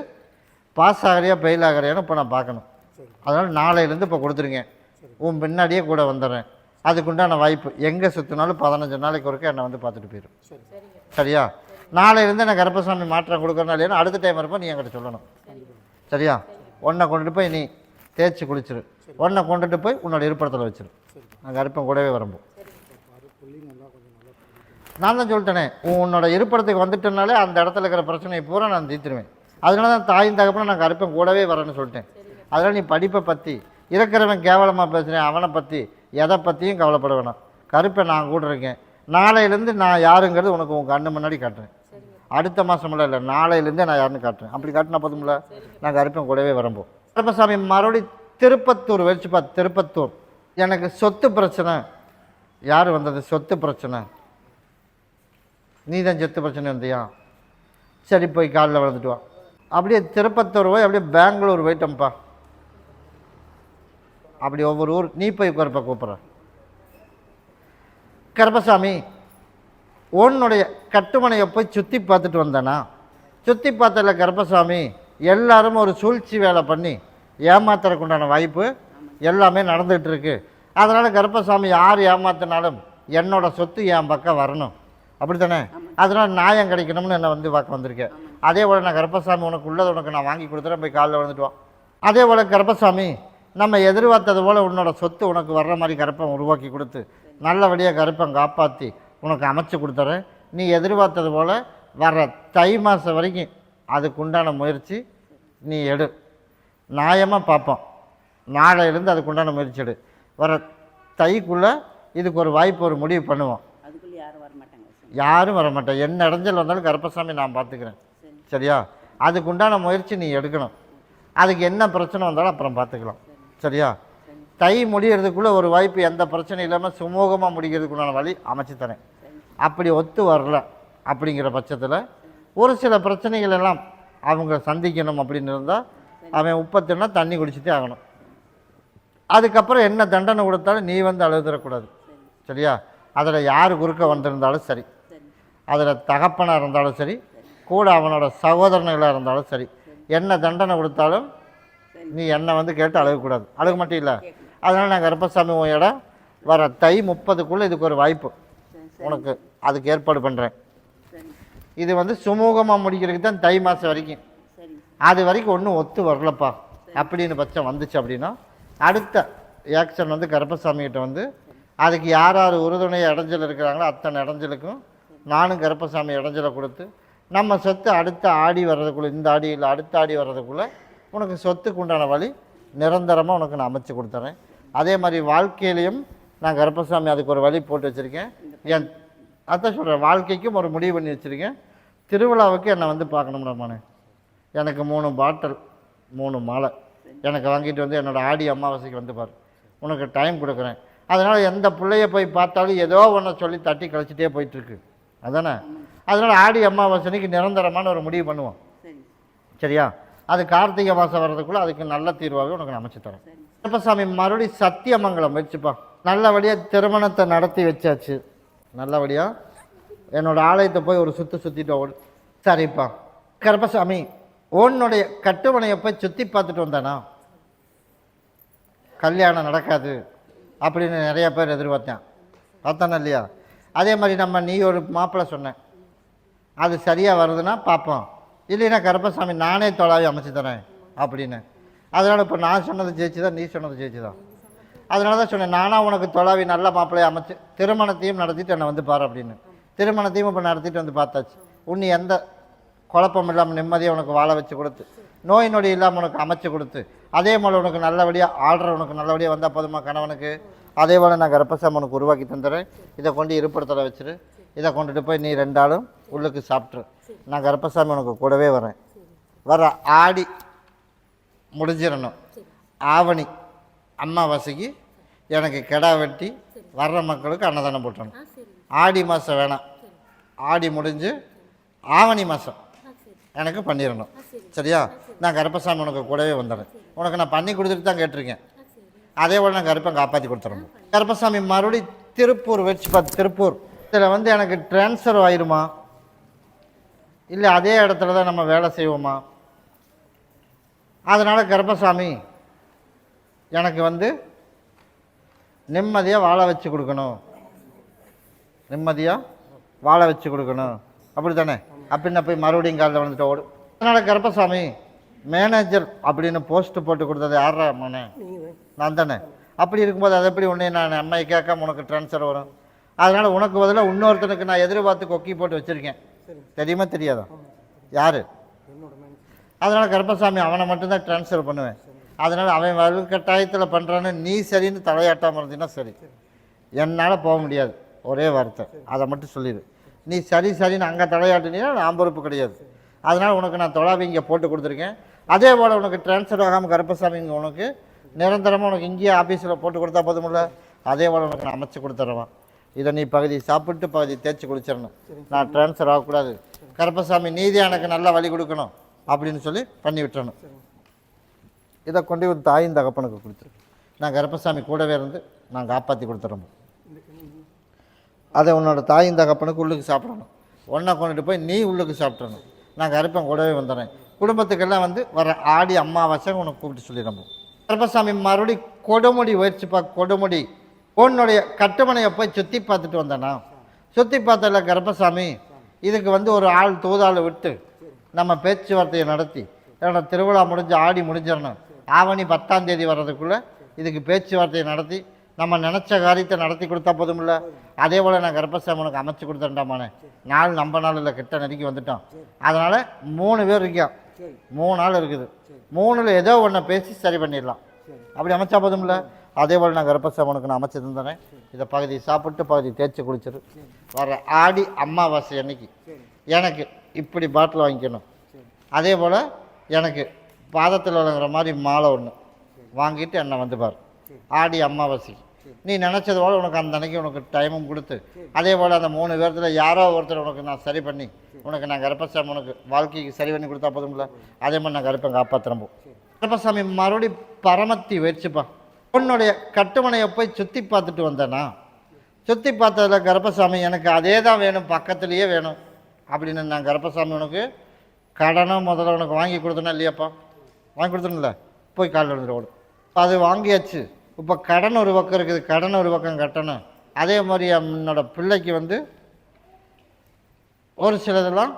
பாஸ் ஆகிறியா ஃபெயில் ஆகிறியான்னு இப்போ நான் பார்க்கணும். அதனால் நாளையிலேருந்து இப்போ கொடுத்துருங்க. உன் பின்னாடியே கூட வந்துடுறேன். அதுக்குண்டான வாய்ப்பு எங்கே சுற்றினாலும் 15 நாளைக்கு ஒருக்க என்னை வந்து பார்த்துட்டு போயிடும். சரியா? நாளையிலேருந்து நான் கருப்பசாமி மாற்றம் கொடுக்குறேன்னா இல்லையா அடுத்த டைம் இருப்போ நீ என்கிட்ட சொல்லணும். சரியா? ஒன்றை கொண்டுட்டு போய் நீ தேய்ச்சி குளிச்சிரு. ஒன்றை கொண்டுட்டு போய் உன்னோட இருப்பிடத்தில் வச்சிரு. நான் கருப்பன் கூடவே வரும்போது நான் தான் சொல்லிட்டேனே, உன்னோட இருப்பிடத்துக்கு வந்துட்டனாலே அந்த இடத்துல இருக்கிற பிரச்சனையை பூரா நான் தீர்த்துருவேன். அதனால தான் தாயின் தகப்பன நான் கருப்பன் கூடவே வரேன்னு சொல்லிட்டேன். அதனால் நீ படிப்பை பற்றி இருக்கிறவன் கேவலமாக பேசுகிறேன் அவனை பற்றி எதை பற்றியும் கவலைப்பட வேணாம். கருப்பை நான் கூட இருக்கேன். நாளையிலேருந்து நான் யாருங்கிறது உனக்கு உன் கண்ணு முன்னாடி காட்டுறேன். அடுத்த மாதமெல்லாம் இல்லை, நாளையிலேருந்தே நான் யாருன்னு காட்டுறேன். அப்படி காட்டினா போதும்ல, நான் கருப்பன் கூடவே வரம்போ. கருப்பசாமி மறுபடி திருப்பத்தூர் வச்சுப்பா. திருப்பத்தூர் எனக்கு சொத்து பிரச்சனை. யார் வந்தது? சொத்து பிரச்சனை. நீ தான் சொத்து பிரச்சனை வந்தியா? சரி, போய் காலில் வளர்ந்துட்டு வா. அப்படியே திருப்பத்தூர் போய் அப்படியே பெங்களூர் போயிட்டோம்ப்பா. அப்படி ஒவ்வொரு ஊர் நீ போய் உட்காருப்பா. கூப்பிட்றேன். கருப்பசாமி உன்னுடைய கட்டுமனையை போய் சுற்றி பார்த்துட்டு வந்தேனா, சுற்றி பார்த்தல கருப்பசாமி எல்லாரும் ஒரு சூழ்ச்சி வேலை பண்ணி ஏமாத்துறதுக்கு உண்டான வாய்ப்பு எல்லாமே நடந்துகிட்டு இருக்கு. அதனால் கருப்பசாமி யார் ஏமாத்தினாலும் என்னோட சொத்து என் பக்கம் வரணும், அப்படி தானே? அதனால் நியாயம் கிடைக்கணும்னு என்னை வந்து பார்க்க வந்திருக்கேன். அதே போல் நான் கருப்பசாமி உனக்கு உள்ளது உனக்கு நான் வாங்கி கொடுத்துறேன், போய் காலில் விழுந்துட்டுவான். அதே போல் கருப்பசாமி நம்ம எதிர்பார்த்தது போல் உன்னோட சொத்து உனக்கு வர்ற மாதிரி கருப்பம் உருவாக்கி கொடுத்து நல்லபடியாக கருப்பம் காப்பாற்றி உனக்கு அமைச்சு கொடுத்துறேன். நீ எதிர்பார்த்தது போல் வர்ற தை மாதம் வரைக்கும் அதுக்குண்டான முயற்சி நீ எடு, நியாயமாக பார்ப்போம். நாளையிலேருந்து அதுக்குண்டான முயற்சி எடு. வர தைக்குள்ளே இதுக்கு ஒரு வாய்ப்பு, ஒரு முடிவு பண்ணுவோம். யாரும் வர மாட்டேன். என்ன இடைஞ்சல் வந்தாலும் கருப்பசாமி நான் பார்த்துக்கிறேன், சரியா? அதுக்குண்டான முயற்சி நீ எடுக்கணும். அதுக்கு என்ன பிரச்சனை வந்தாலும் அப்புறம் பார்த்துக்கலாம், சரியா? தை முடிகிறதுக்குள்ளே ஒரு வாய்ப்பு, எந்த பிரச்சனையும் இல்லாமல் சுமூகமாக முடிக்கிறதுக்குண்டான வழி அமைச்சு தரேன். அப்படி ஒத்து வரல அப்படிங்கிற பட்சத்தில் ஒரு சில பிரச்சனைகள் எல்லாம் அவங்க சந்திக்கணும் அப்படின்னு இருந்தால் அவன் உப்பத்துனா தண்ணி குடிச்சிட்டே ஆகணும். அதுக்கப்புறம் என்ன தண்டனை கொடுத்தாலும் நீ வந்து அழுதுறக்கூடாது, சரியா? அதில் யார் குறுக்க வந்திருந்தாலும் சரி, அதில் தகப்பனாக இருந்தாலும் சரி, கூட அவனோட சகோதரர்களாக இருந்தாலும் சரி, என்ன தண்டனை கொடுத்தாலும் நீ என்னை வந்து கேட்டு அழுகக்கூடாது. அழுக மட்டும் இல்லை. அதனால் நான் கருப்பசாமி உன் இடம் வர தை 30க்குள்ளே இதுக்கு ஒரு வாய்ப்பு உனக்கு அதுக்கு ஏற்பாடு பண்ணுறேன். இது வந்து சுமூகமாக முடிக்கிறதுக்கு தான் தை மாதம் வரைக்கும். அது வரைக்கும் ஒன்றும் ஒத்து வரலப்பா அப்படின்னு பட்சம் வந்துச்சு அப்படின்னா அடுத்த ஆக்ஷன் வந்து கருப்பசாமிகிட்ட வந்து அதுக்கு யார் யார் உறுதுணையை இடைஞ்சல் இருக்கிறாங்களோ அத்தனை இடைஞ்சலுக்கும் நானும் கருப்பசாமி இடைஞ்சலை கொடுத்து நம்ம சொத்து அடுத்த ஆடி வர்றதுக்குள்ளே, இந்த ஆடியில் அடுத்த ஆடி வர்றதுக்குள்ளே உனக்கு சொத்துக்கு உண்டான வழி நிரந்தரமாக உனக்கு நான் அமைச்சு கொடுத்துறேன். அதே மாதிரி வாழ்க்கையிலையும் நான் கருப்பசாமி அதுக்கு ஒரு வழி போட்டு வச்சுருக்கேன். என் அதான் சொல்கிறேன், வாழ்க்கைக்கும் ஒரு முடிவு பண்ணி வச்சுருக்கேன். திருவிழாவுக்கு என்னை வந்து பார்க்கணும்டாமானே, எனக்கு 3 பாட்டில் 3 மாலை எனக்கு வாங்கிட்டு வந்து என்னோடய ஆடி அமாவாசைக்கு வந்து பாரு, உனக்கு டைம் கொடுக்குறேன். அதனால் எந்த பிள்ளைய போய் பார்த்தாலும் ஏதோ ஒன்றை சொல்லி தட்டி கழிச்சிட்டே போயிட்டுருக்கு, அதானே? அதனால் ஆடி அமாவாசைக்கு நிரந்தரமான ஒரு முடிவு பண்ணுவோம், சரியா? அது கார்த்திகை மாதம் வர்றதுக்குள்ளே அதுக்கு நல்ல தீர்வாகவே உனக்கு அமைச்சு தரேன். கருப்பசாமி மறுபடியும் சத்தியமங்கலம் வச்சுப்பா. நல்லபடியாக திருமணத்தை நடத்தி வச்சாச்சு. நல்லபடியாக என்னோடய ஆலயத்தை போய் ஒரு சுற்றிட்டு ஓடு. சரிப்பா கருப்பசாமி, உன்னுடைய கட்டுமனையை போய் சுற்றி பார்த்துட்டு வந்தானா கல்யாணம் நடக்காது அப்படின்னு நிறையா பேர் எதிர்பார்த்தேன், பார்த்தானே இல்லையா? அதே மாதிரி நீ ஒரு மாப்பிள்ளை சொன்னேன், அது சரியாக வருதுன்னா பார்ப்போம், இல்லைன்னா கருப்பசாமி நானே தொழாவி அமைச்சு தரேன் அப்படின்னு. அதனால் இப்போ நான் சொன்னது ஜெயிச்சு தான், நீ சொன்னது ஜெயிச்சு தான். அதனால தான் சொன்னேன், நானாக உனக்கு தொழாவி நல்ல மாப்பிள்ளையை அமைச்சு திருமணத்தையும் நடத்திட்டு என்னை வந்து பாரு அப்படின்னு. திருமணத்தையும் இப்போ நடத்திட்டு வந்து பார்த்தாச்சு. உன்னை எந்த குழப்பம் இல்லாமல் நிம்மதியாக உனக்கு வாழ வச்சு கொடுத்து, நோய் நொடி இல்லாமல் உனக்கு அமைச்சு கொடுத்து, அதே போல் உனக்கு நல்லபடியாக ஆர்டர் உனக்கு நல்லபடியாக வந்தால் போதுமா கணவனுக்கு. அதே போல் நான் கருப்பசாமி உனக்கு உருவாக்கி தந்துடுறேன். இதை கொண்டு இருப்பிடத்தில் வச்சுரு, இதை கொண்டுட்டு போய் நீ 2 ஆளும் உள்ளுக்கு சாப்பிட்ரு. நான் கருப்பசாமி உனக்கு கூடவே வரேன். வர ஆடி முடிஞ்சிடணும், ஆவணி அம்மாவாசைக்கு எனக்கு கிடா வெட்டி வர்ற மக்களுக்கு அன்னதானம் போட்டணும். ஆடி மாதம் வேணாம், ஆடி முடிஞ்சு ஆவணி மாதம் எனக்கு பண்ணிடணும், சரியா? நான் கருப்பசாமி உனக்கு கூடவே வந்துடுறேன். உனக்கு நான் பண்ணி கொடுத்துட்டு தான் கேட்டிருக்கேன். அதே போல் நான் கருப்பை காப்பாற்றி கொடுத்துறேன். கருப்பசாமி மறுபடியும் திருப்பூர் வச்சு பார்த்து, திருப்பூர் இதில் வந்து எனக்கு ட்ரான்ஸ்ஃபர் ஆயிருமா இல்லை அதே இடத்துல தான் நம்ம வேலை செய்வோமா? அதனால் கருப்பசாமி எனக்கு வந்து நிம்மதியாக வாழ வச்சு கொடுக்கணும், நிம்மதியாக வாழ வச்சு கொடுக்கணும், அப்படி தானே? அப்படின்னு போய் மறுபடியும் காலில் வந்துட்டு ஓடும். அதனால் கருப்பசாமி மேனேஜர் அப்படின்னு போஸ்ட்டு போட்டு கொடுத்தது யாரா மனே? நான் தானே. அப்படி இருக்கும்போது அது எப்படி உன்னை நான் அம்மையை கேட்காம உனக்கு ட்ரான்ஸ்ஃபர் வரும்? அதனால் உனக்கு பதிலாக இன்னொருத்தனுக்கு நான் எதிர்பார்த்து கொக்கி போட்டு வச்சுருக்கேன், தெரியுமா தெரியாதா? யார்? அதனால் கருப்பசாமி அவனை மட்டும்தான் ட்ரான்ஸ்ஃபர் பண்ணுவேன். அதனால் அவன் வலுக்கட்டாயத்தில் பண்ணுறான்னு நீ சரின்னு தலையாட்டாமல் இருந்தீங்கன்னா சரி, என்னால் போக முடியாது, ஒரே வார்த்தை அதை மட்டும் சொல்லிடு. நீ சரின்னு அங்கே தலையாட்டினீங்கன்னா நான் பொறுப்பு கிடையாது. அதனால் உனக்கு நான் தொழாவி இங்கே போட்டு கொடுத்துருக்கேன். அதே போல் உனக்கு ட்ரான்ஸ்ஃபர் ஆகாமல் கருப்பசாமி இங்கே உனக்கு நிரந்தரமாக உனக்கு இங்கேயே ஆஃபீஸில் போட்டு கொடுத்தா போதுமில்ல, அதே போல் உனக்கு நான் அமைச்சு கொடுத்துட்றேன். இதை நீ பகுதி சாப்பிட்டு பகுதி தேய்ச்சி குளிச்சிடணும். நான் ட்ரான்ஸ்ஃபர் ஆகக்கூடாது, கருப்பசாமி நீதி எனக்கு நல்ல வழி கொடுக்கணும் அப்படின்னு சொல்லி பண்ணி விட்டுறணும். இதை கொண்டு ஒரு தாயின் தகப்பனுக்கு கொடுத்துரு. நான் கருப்பசாமி கூடவே இருந்து நான் காப்பாற்றி கொடுத்துட்றோம். அதை உன்னோட தாயின் தகப்பனுக்கு உள்ளுக்கு சாப்பிடணும். ஒன்றை கொண்டுட்டு போய் நீ உள்ளுக்கு சாப்பிட்றணும். நான் கருப்பன் கூடவே வந்துடுறேன். குடும்பத்துக்கெல்லாம் வந்து வர ஆடி அம்மாவாசை உனக்கு கூப்பிட்டு சொல்லிடுறோம். கருப்பசாமி மறுபடி கொடுமுடி முயற்சிப்பா. கொடுமுடி உன்னுடைய கட்டுமனையை போய் சுற்றி பார்த்துட்டு வந்தேனா? சுற்றி பார்த்தல கருப்பசாமி, இதுக்கு வந்து ஒரு ஆள் தூதாள் விட்டு நம்ம பேச்சுவார்த்தையை நடத்தி என்னோட திருவிழா முடிஞ்சு ஆடி முடிஞ்சிடணும். ஆவணி 10ஆம் தேதி வர்றதுக்குள்ளே இதுக்கு பேச்சுவார்த்தையை நடத்தி நம்ம நினச்ச காரியத்தை நடத்தி கொடுத்தா போதுமில்ல. அதே போல் நான் கருப்பசாமி உனக்கு அமைச்சு கொடுத்துட்டாமானே. நாள் நம்ம நாள் இல்லை, கிட்ட நெருக்கி வந்துட்டோம். அதனால் 3 பேர் இருக்கான், 3 நாள் இருக்குது. 3ல் ஏதோ ஒன்றை பேசி சரி பண்ணிடலாம். அப்படி அமைச்சா போதுமில்ல. அதே போல் நான் கருப்பசாமி உனக்கு நான் அமைச்சு தந்தேன். இதை பகுதி சாப்பிட்டு பகுதி தேய்ச்சி குளிச்சிரு. வர ஆடி அமாவாசை அன்னைக்கு எனக்கு இப்படி பாட்டில் வாங்கிக்கணும். அதே போல் எனக்கு பாதத்தில் வழங்குற மாதிரி மாலை ஒன்று வாங்கிட்டு என்னை வந்து பார். ஆடி அமாவாசைக்கு நீ நினச்சது போல் உனக்கு அந்த அன்னைக்கு உனக்கு டைமும் கொடுத்து, அதே போல் அந்த 3 பேர்த்தில் யாரோ ஒருத்தர் உனக்கு நான் சரி பண்ணி உனக்கு நான் கருப்பசாமி உனக்கு வாழ்க்கைக்கு சரி பண்ணி கொடுத்தா போதும்ல. அதே மாதிரி நான் கருப்பன் காப்பாற்றுறப்போ கருப்பசாமி மறுபடி பரமத்தி வச்சுப்பா. உன்னுடைய கட்டுமனையை போய் சுற்றி பார்த்துட்டு வந்தேனா? சுற்றி பார்த்ததில் கருப்பசாமி எனக்கு அதே தான் வேணும், பக்கத்துலேயே வேணும் அப்படின்னு நான் கருப்பசாமி உனக்கு கடனும் முதல்ல உனக்கு வாங்கி கொடுத்தேனா இல்லையாப்பா? வாங்கி கொடுத்தேன்ல, போய் காலில் விழுந்துட்டு ஓடும். அது வாங்கியாச்சு. இப்போ கடன் ஒரு பக்கம் இருக்குது, கடன் ஒரு பக்கம் கட்டணும். அதே மாதிரி என்னோட பிள்ளைக்கு வந்து ஒரு சிலதெல்லாம்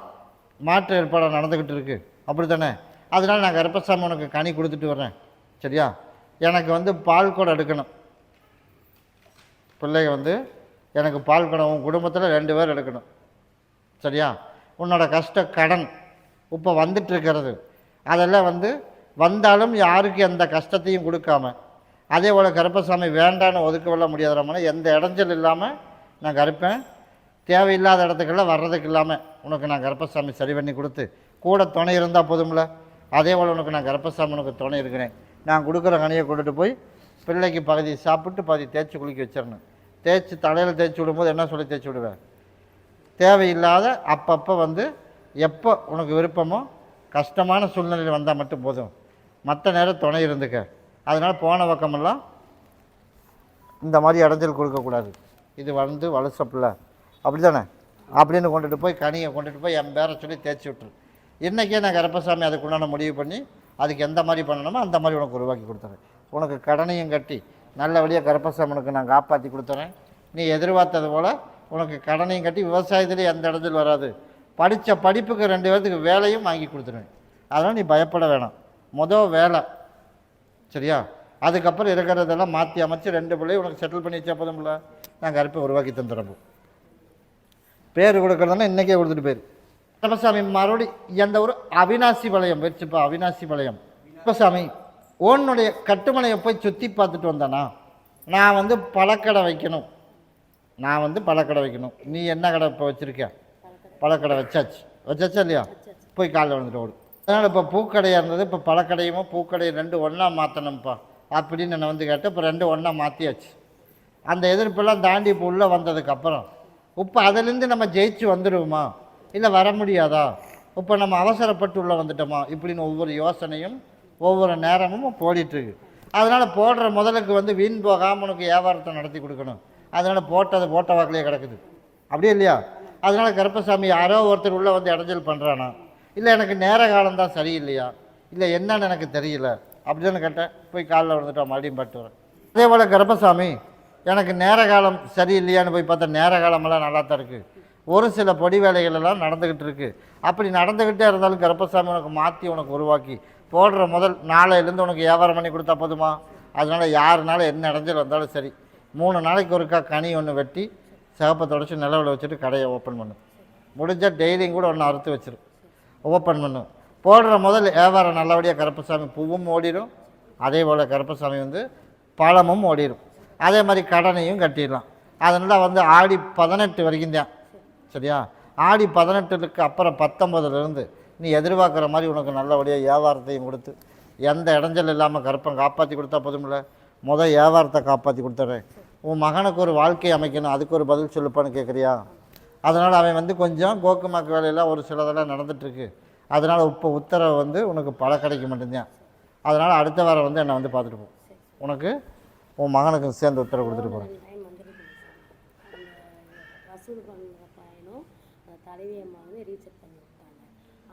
மாற்று ஏற்பாடு நடந்துக்கிட்டு இருக்குது, அப்படி தானே? அதனால் நான் கருப்பசாமி உனக்கு கனி கொடுத்துட்டு வர்றேன், சரியா? எனக்கு வந்து பால் குடம் எடுக்கணும். பிள்ளைங்க வந்து எனக்கு பால் குடம் உன் குடும்பத்தில் 2 பேர் எடுக்கணும், சரியா? உன்னோட கஷ்ட கடன் இப்போ வந்துட்டுருக்கிறது, அதெல்லாம் வந்து வந்தாலும் யாருக்கு எந்த கஷ்டத்தையும் கொடுக்காம, அதே போல் கருப்பசாமி வேண்டான்னு ஒதுக்கவெல்லாம் முடியாதமான எந்த இடைஞ்சல் இல்லாமல் நான் கருப்பேன். தேவையில்லாத இடத்துக்கெல்லாம் வர்றதுக்கு இல்லாமல் உனக்கு நான் கருப்பசாமி சரி பண்ணி கொடுத்து கூட துணை இருந்தால் போதும்ல. அதே போல் உனக்கு நான் கருப்பசாமி உனக்கு துணை இருக்கிறேன். நான் கொடுக்குற கனியை கொண்டுட்டு போய் பிள்ளைக்கு பகுதி சாப்பிட்டு பகுதி தேய்ச்சி குளிக்க வச்சிடணும். தேய்ச்சி தலையில் தேய்ச்சி விடும்போது என்ன சொல்லி தேய்ச்சி விடுவேன்? தேவையில்லாத அப்பப்போ வந்து எப்போ உனக்கு விருப்பமோ கஷ்டமான சூழ்நிலையில் வந்தால் மட்டும் போதும், மற்ற நேரம் துணை இருந்துக்க. அதனால் போன பக்கமெல்லாம் இந்த மாதிரி இடைஞ்சல் கொடுக்கக்கூடாது. இது வந்து வலுசப்பில்லை அப்படி தானே அப்படின்னு கொண்டுட்டு போய் கனியை கொண்டுட்டு போய் என் பேரை சொல்லி தேய்ச்சி விட்டுரு. இன்றைக்கே நான் கருப்பசாமி அதுக்குண்டான முடிவு பண்ணி அதுக்கு எந்த மாதிரி பண்ணணுமோ அந்த மாதிரி உனக்கு உருவாக்கி கொடுத்துறேன். உனக்கு கடனையும் கட்டி நல்லபடியாக கருப்பசாமி உனக்கு நான் காப்பாற்றி கொடுத்துறேன். நீ எதிர்பார்த்தது போல் உனக்கு கடனையும் கட்டி விவசாயத்துலேயும் எந்த இடத்துல வராது. படித்த படிப்புக்கு 2 பேர்த்துக்கு வேலையும் வாங்கி கொடுத்துருவேன். அதனால் நீ பயப்பட வேணாம். மொதல் வேலை, சரியா? அதுக்கப்புறம் இருக்கிறதெல்லாம் மாற்றி அமைச்சு 2 பிள்ளையும் உனக்கு செட்டில் பண்ணி வச்சா போதும்ல. நான் கருப்பை உருவாக்கி தந்துடுறப்போ பேர் கொடுக்குறதுனா இன்றைக்கே கொடுத்துட்டு போயிரு. கருப்பசாமி மறுபடி எந்த ஒரு அவினாசி பாளையம் வச்சுப்பா. அவினாசி பாளையம் கருப்பசாமி உன்னுடைய கட்டுமனையை போய் சுற்றி பார்த்துட்டு வந்தானா? நான் வந்து பழக்கடை வைக்கணும். பழக்கடை வைக்கணும். நீ என்ன கடை இப்போ வச்சுருக்க? பழக்கடை வச்சாச்சா இல்லையா? போய் காலைல வந்துட்டு ஓடும். அதனால் இப்போ பூக்கடையாக இருந்தது, இப்போ பழக்கடையுமோ பூக்கடையை 2 ஒன்றா மாற்றணும்ப்பா அப்படின்னு என்னை வந்து கேட்டேன். இப்போ 2 ஒன்றா மாற்றியாச்சு. அந்த எதிர்ப்பெல்லாம் தாண்டி இப்போ உள்ளே வந்ததுக்கப்புறம் இப்போ அதிலேருந்து நம்ம ஜெயிச்சு வந்துடுவோமா இல்லை வர முடியாதா? இப்போ நம்ம அவசரப்பட்டு உள்ளே வந்துட்டோமா இப்படின்னு ஒவ்வொரு யோசனையும் ஒவ்வொரு நேரமும் போடிட்டுருக்கு. அதனால் போடுற முதலுக்கு வந்து வீண் போகாமல் உனக்கு வியாபாரத்தை நடத்தி கொடுக்கணும். அதனால் போட்டது போட்ட வாக்கிலே கிடக்குது, அப்படியே இல்லையா? அதனால் கருப்பசாமி யாரோ ஒருத்தர் உள்ளே வந்து இடைஞ்சல் பண்ணுறானா, இல்லை எனக்கு நேர காலம்தான் சரியில்லையா, இல்லை என்னன்னு எனக்கு தெரியல அப்படின்னு கேட்டேன். போய் காலில் வந்துட்டோம், மறுபடியும் பட்டு வரேன். அதே போல் கருப்பசாமி எனக்கு நேர காலம் சரியில்லையான்னு போய் பார்த்தா நேர காலமெல்லாம் நல்லா தான் இருக்குது. ஒரு சில பொடி வேலைகள் எல்லாம் நடந்துக்கிட்டு இருக்குது. அப்படி நடந்துக்கிட்டே இருந்தாலும் கருப்பசாமி உனக்கு மாற்றி உனக்கு உருவாக்கி போடுற முதல் நாளையிலேருந்து உனக்கு வியாபாரம் பண்ணி கொடுத்தா போதுமா? அதனால் யாருனாலும் என்ன இடைஞ்சல் வந்தாலும் சரி 3 நாளைக்கு ஒருக்கா கனி ஒன்று வெட்டி சிகப்பை தொடச்சி நிலவில் வச்சுட்டு கடையை ஓப்பன் பண்ணு. முடிஞ்சால் டெய்லியும் கூட ஒன்று அறுத்து வச்சிரு, ஓப்பன் பண்ணு. போடுற முதல் வியாபாரம் நல்லபடியாக கருப்பசாமி பூவும் ஓடிடும். அதே போல் கருப்பசாமி வந்து பழமும் ஓடிடும். அதே மாதிரி கடனையும் கட்டிடலாம். அதனால் வந்து ஆடி 18 வரைக்கும் தான், சரியா? ஆடி 18க்கு அப்புறம் 19லேருந்து நீ எதிர்பார்க்குற மாதிரி உனக்கு நல்லபடியாக வியாபாரத்தையும் கொடுத்து எந்த இடைஞ்சல் இல்லாமல் கருப்பன் காப்பாற்றி கொடுத்தா போதுமில்ல. முதல் வியாபாரத்தை காப்பாற்றி கொடுத்துட்றேன். உன் மகனுக்கு ஒரு வாழ்க்கை அமைக்கணும், அதுக்கு ஒரு பதில் சொல்லுப்பான்னு கேட்குறியா? அதனால் அவன் வந்து கொஞ்சம் கோக்குமாக்கு வேலையெல்லாம் ஒரு சிலதெல்லாம் நடந்துகிட்ருக்கு. அதனால் இப்போ உத்தரவு வந்து உனக்கு பல கடைக்கு மட்டும்தான். அதனால் அடுத்த வாரம் வந்து என்னை வந்து பார்த்துட்டு போ. உனக்கு உன் மகனுக்கு சேர்ந்து உத்தரவு கொடுத்துட்டு போகிறேன். வசூல் பண்ணுற பையனும் அந்த தலைவி அம்மா வந்து ரீசெட் பண்ணி விட்டாங்க.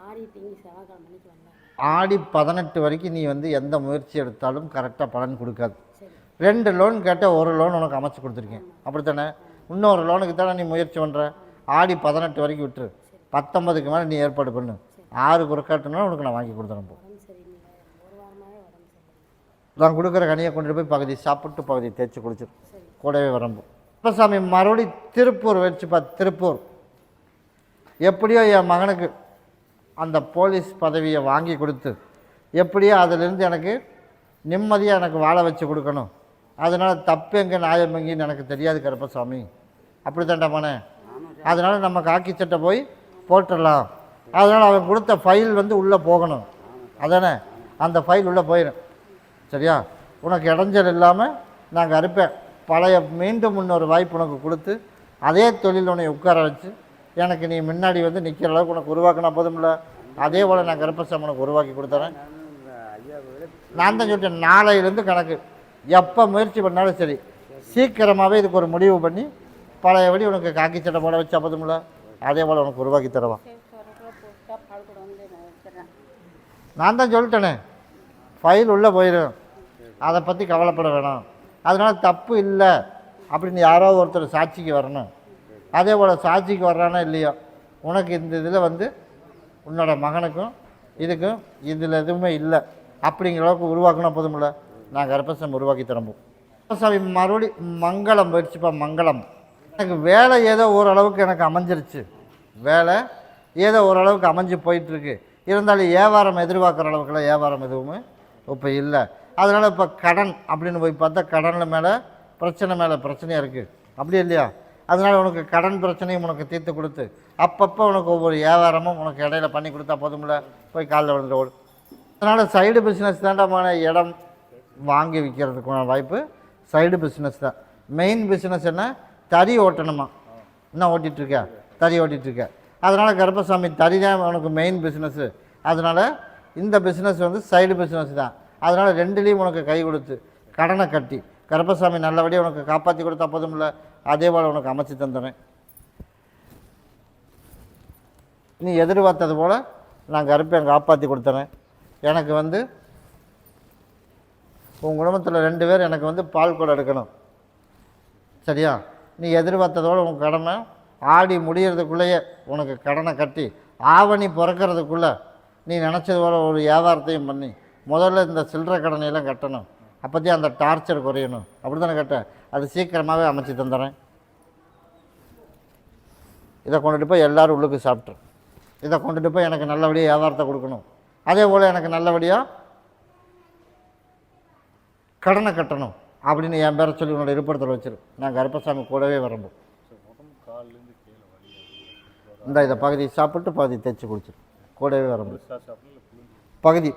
ஆடி திங்கி செவ்வாய்க்கிழமை மணிக்கு வந்தாங்க. ஆடி 18 வரைக்கும் நீ வந்து எந்த முயற்சி எடுத்தாலும் கரெக்டாக பலன் கொடுக்காது. சரி 2 லோன் கேட்டால் ஒரு லோன் உனக்கு அமைச்சு கொடுத்துருக்கேன், அப்படித்தானே? இன்னொரு லோனுக்கு தானே நீ முயற்சி பண்ணுற. ஆடி 18 வரைக்கும் விட்டுரு, 19க்கு மேலே நீ ஏற்பாடு பண்ணு. 6 குறுக்காட்டுனா உனக்கு நான் வாங்கி கொடுத்துறேன். போ, உடம்பு சரியில்லை, ஒரு வாரமாகவே உடம்பு சரியில்லை. நான் கொடுக்குற கனியை கொண்டு போய் பகுதி சாப்பிட்டு பகுதி தேய்ச்சி குளிச்சிடும், சரி கூடவே வரம்பு. சாமி மறுபடி திருப்பூர் வச்சுப்பா. திருப்பூர் எப்படியோ என் மகனுக்கு அந்த போலீஸ் பதவியை வாங்கி கொடுத்து எப்படியோ அதிலிருந்து எனக்கு நிம்மதியாக எனக்கு வாழ வச்சு கொடுக்கணும். அதனால் தப்பு எங்கே நியாயம் எங்கேன்னு எனக்கு தெரியாது கருப்பசாமி, அப்படி தாண்டாமானே. அதனால் நம்ம காக்கி சட்டை போய் போட்டுடலாம். அதனால் அவன் கொடுத்த ஃபைல் வந்து உள்ளே போகணும், அதானே? அந்த ஃபைல் உள்ளே போயிடும், சரியா? உனக்கு இடைஞ்சல் இல்லாமல் நாங்கள் அறுப்பேன். பழைய மீண்டும் இன்னொரு வாய்ப்பு உனக்கு கொடுத்து அதே தொழில் உன்னை உட்கார வச்சு எனக்கு நீ முன்னாடி வந்து நிற்கிற அளவுக்கு உனக்கு உருவாக்கினா போதும்ல. அதே போல் நான் கருப்பசாமி உனக்கு உருவாக்கி கொடுத்துறேன். நான் தான் சொல்லிட்டேன், நாளையிலேருந்து கணக்கு எப்போ முயற்சி பண்ணாலும் சரி, சீக்கிரமாகவே இதுக்கு ஒரு முடிவு பண்ணி பழையபடி உனக்கு காக்கி சட்டை போட வச்சா போதும்ல. அதே போல் உனக்கு உருவாக்கி தருவான். நான் தான் சொல்லிட்டேனே, ஃபைல் உள்ளே போயிடும், அதை பற்றி கவலைப்பட வேணாம். அதனால் தப்பு இல்லை அப்படின்னு யாரோ ஒருத்தர் சாட்சிக்கு வரணும். அதே போல் சாட்சிக்கு வர்றானா இல்லையோ, உனக்கு இந்த இதில் வந்து உன்னோட மகனுக்கும் இதுக்கும் இதில் எதுவுமே இல்லை அப்படிங்கிற அளவுக்கு உருவாக்கினா போதுமில்ல. நான் கருப்பசாமி உருவாக்கி தரம்போ. கருப்பசாமி மறுபடி மங்களம் போயிடுச்சுப்பா. மங்களம் எனக்கு வேலை ஏதோ ஓரளவுக்கு எனக்கு அமைஞ்சிருச்சு. வேலை ஏதோ ஓரளவுக்கு அமைஞ்சு போயிட்டுருக்கு. இருந்தாலும் வியாபாரம் எதிர்பார்க்குற அளவுக்குலாம் வியாபாரம் எதுவுமே இப்போ இல்லை. அதனால் இப்போ கடன் அப்படின்னு போய் பார்த்தா கடனில் மேலே பிரச்சனையாக இருக்குது, அப்படி இல்லையா? அதனால் உனக்கு கடன் பிரச்சனையும் உனக்கு தீர்த்து கொடுத்து அப்பப்போ உனக்கு ஒவ்வொரு வியாபாரமும் உனக்கு இடையில பண்ணி கொடுத்தா போதும்ல. போய் காலில் விழுந்து ஓடு. அதனால் சைடு பிஸ்னஸ் தாண்டமான இடம் வாங்கி விற்கிறதுக்கான வாய்ப்பு சைடு பிஸ்னஸ் தான். மெயின் பிஸ்னஸ் என்ன? தறி ஓட்டணுமா. என்ன ஓட்டிகிட்ருக்க? தறி ஓட்டிகிட்ருக்க. அதனால் கருப்பசாமி தறி தான் உனக்கு மெயின் பிஸ்னஸ்ஸு. அதனால் இந்த பிஸ்னஸ் வந்து சைடு பிஸ்னஸ் தான். அதனால் ரெண்டுலேயும் உனக்கு கை கொடுத்து கடனை கட்டி கருப்பசாமி நல்லபடியாக உனக்கு காப்பாற்றி கொடுத்தா போதும்ல. அதே போல் உனக்கு அமைச்சு தந்துடுறேன். நீ எதிர்பார்த்தது போல் நான் கருப்பையை காப்பாற்றி கொடுத்துறேன். எனக்கு வந்து உன் குடும்பத்தில் 2 பேர் எனக்கு வந்து பால் கூட எடுக்கணும், சரியா? நீ எதிர்பார்த்ததோடு உன் கடமை ஆடி முடியறதுக்குள்ளேயே உனக்கு கடனை கட்டி ஆவணி பிறக்கிறதுக்குள்ளே நீ நினச்சது போல் ஒரு வியாபாரத்தையும் பண்ணி முதல்ல இந்த சில்லறை கடனையெல்லாம் கட்டணும். அப்போதையும் அந்த டார்ச்சர் குறையணும். அப்படி தானே கேட்டேன். அது சீக்கிரமாகவே அமைச்சு தந்துடுறேன். இதை கொண்டுட்டு போய் எல்லோரும் உள்ளுக்கு சாப்பிட்ரு. இதை கொண்டுட்டு போய் எனக்கு நல்லபடியாக வியாபாரத்தை கொடுக்கணும். அதே போல் எனக்கு நல்லபடியாக கடனை கட்டணும் அப்படின்னு என் பேரை சொல்லி உன்னோட இருப்பிடத்தில் வச்சிரு. நான் கருப்பசாமி கூடவே வரம்போ. இந்த இதை பகுதி சாப்பிட்டு பகுதி தேய்ச்சி குடிச்சிரு, கூடவே வரம்போ. பகுதி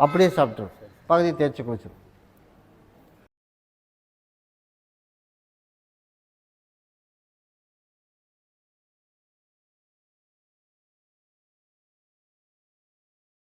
அப்படியே சாப்பிட்ரு, பகுதி தேய்ச்சி குடிச்சிரு.